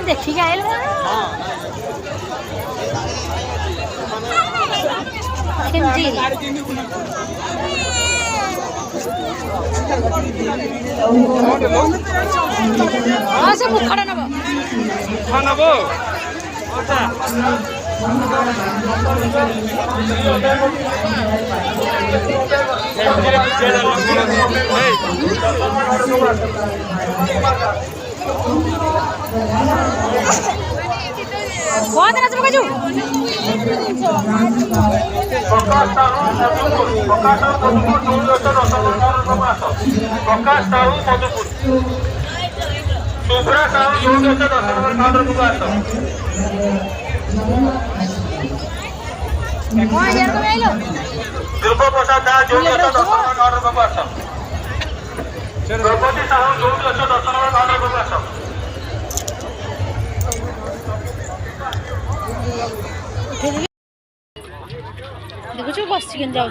देखिए आए हाँ सब खड़ा नब नब बहुत नाच बाजू प्रसाद दास जो द्रौपदी साहू जो दर्शन देखु बस जाऊँ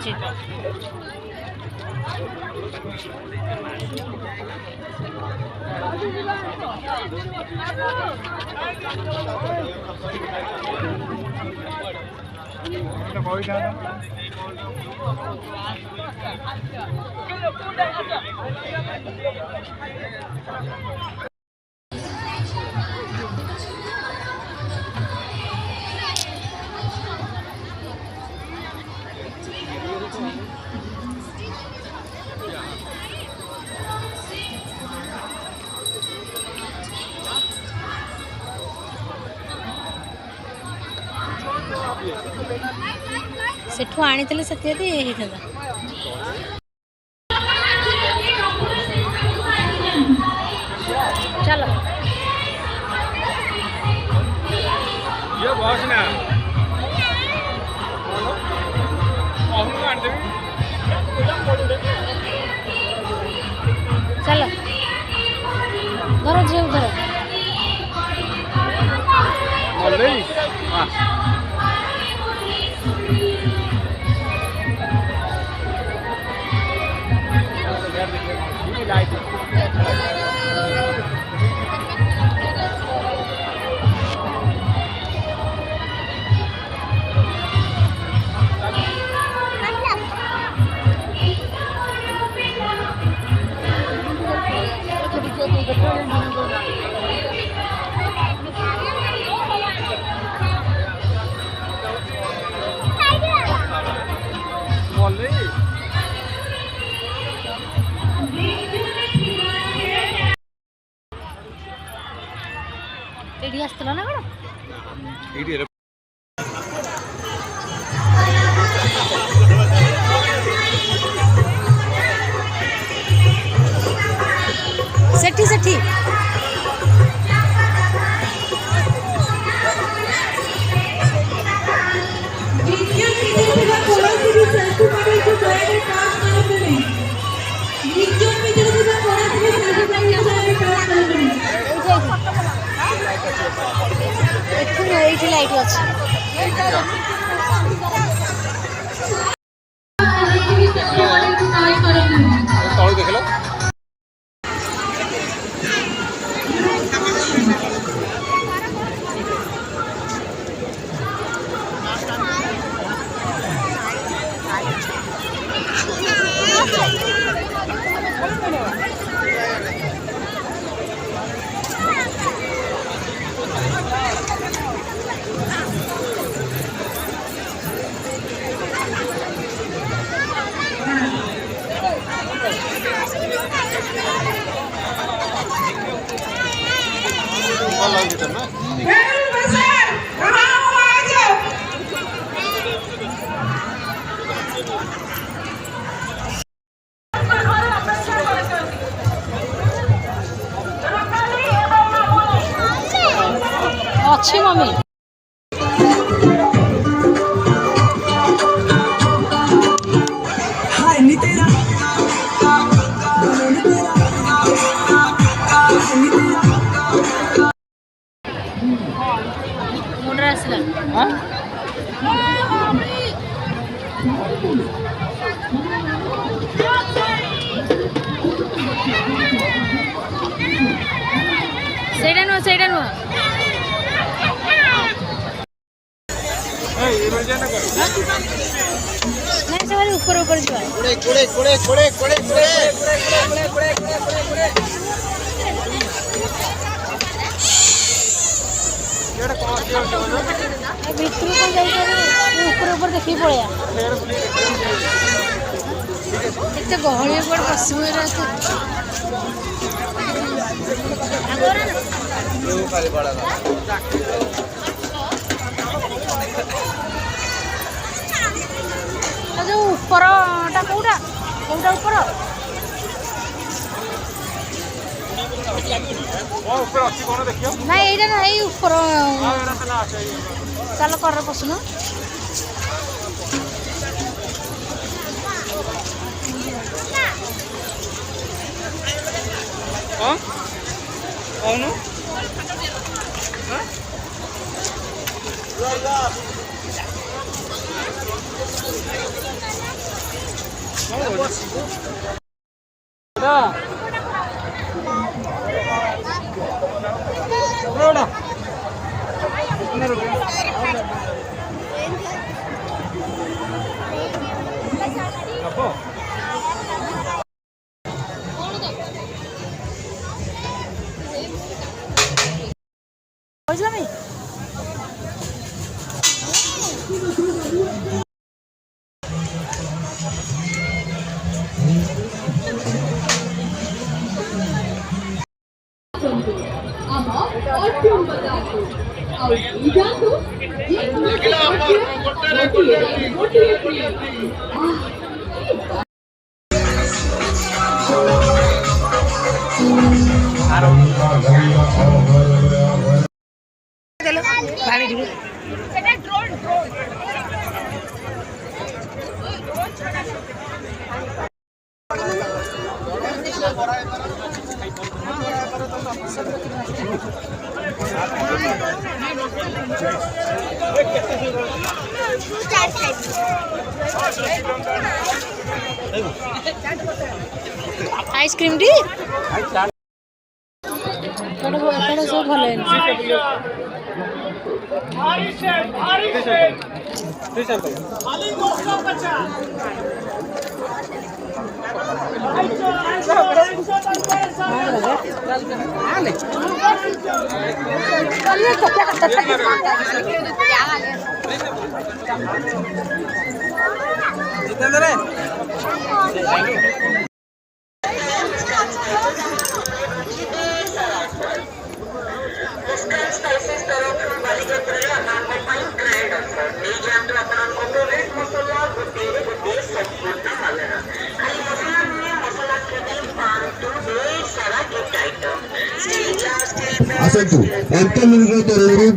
सेठू आनी से चलो ये बॉस ना चलो धरो जी धरो एडी आस्तला ना कण सेठी सेठी लाइट अच्छी ଅଛି ମମି। ମୁଣ୍ଡରେ ଆସିଲା ସେଇଟା ନୁହଁ ସେଇଟା ନୁହଁ ନାଇଁ ସେ ଭାରି ଉପରେ ଉପରେ ଯିବା ଭିତରୁ କଣ ଯାଉଛନ୍ତି ଉପରେ ଉପରେ ଦେଖିକି ପଳେଇବା ଏତେ ଗହଳି କୁଆଡ଼େ ବସିବୁ ଏରା ଯୋଉ ଉପରଟା କୋଉଟା କୋଉଟା ଉପର ନାଇଁ ଏଇଟା ନା ଏଇ ଉପର ଚାଲ କର ପଶୁନ అవును ବୁଝିଲନି ପାଣି ଟିକେ आइसक्रीम टी सब भल ଆସନ୍ତୁ 5 ମିନିଟ ତରଳରୁ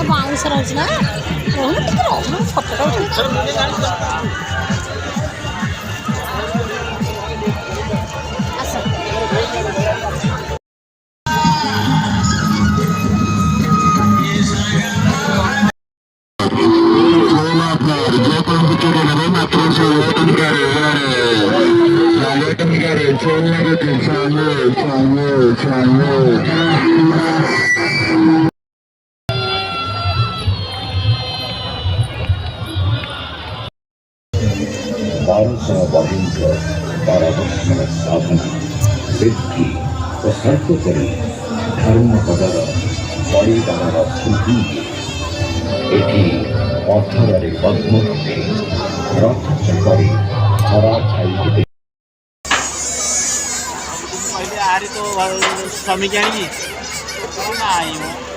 बाउंसर होची ना रोहन टिके रोहन फोटो जो बारह साधन सिद्धि व सर्वोपरि धर्म पदर परिदानर स्मृति एटी पत्थर पद्मते रथ चक्री धरा छाई आरे तो स्वामी जानी ना आई हूँ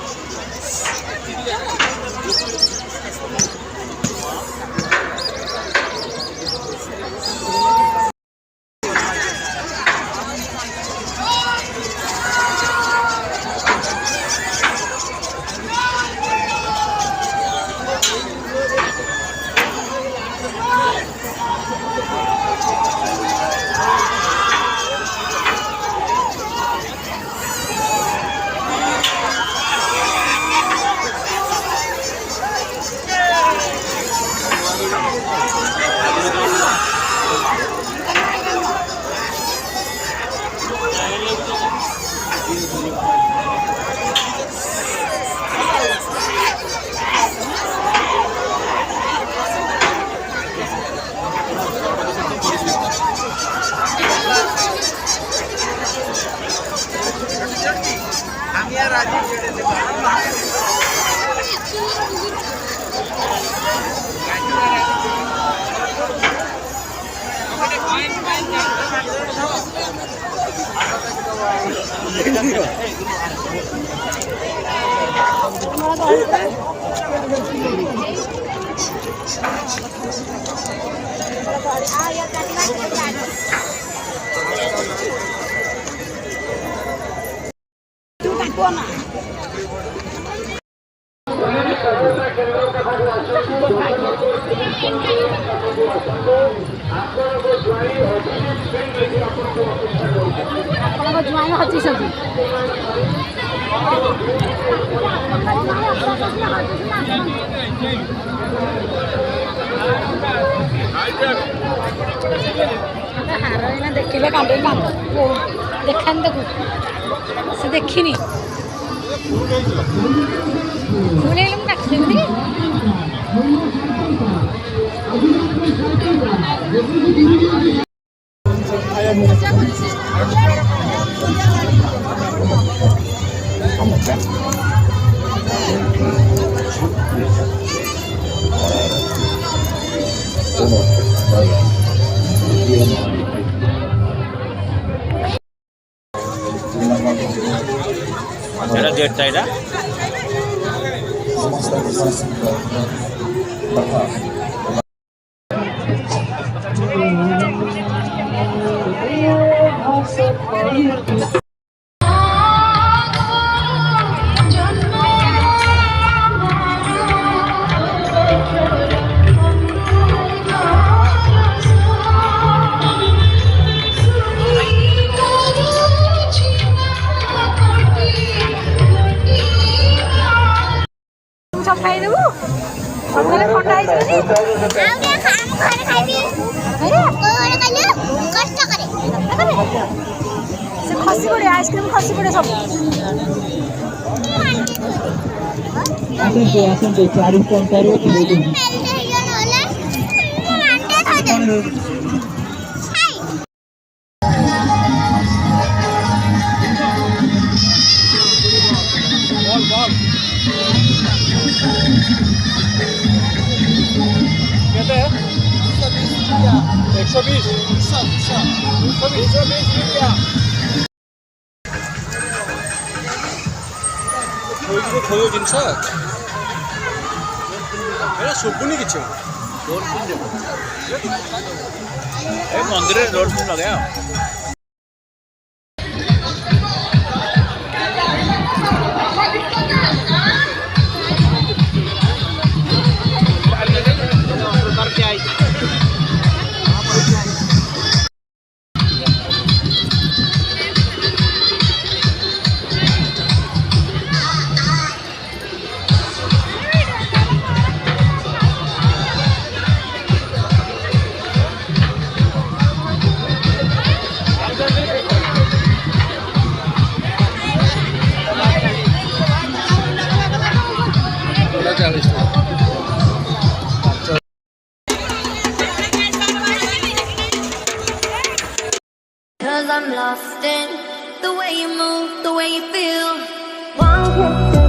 देखिले कांदे कांद देखान देखो से देखिनी फूले लम काट देबी এটা ডেট টাইটা खसी पड़े आइसक्रीम खसी पड़े सब आसते 40 खोयो जिनस एटा सुबुनी किछ ए मंदिर रे रोड सुन लगे I'm lost in the way you move, the way you feel. One kiss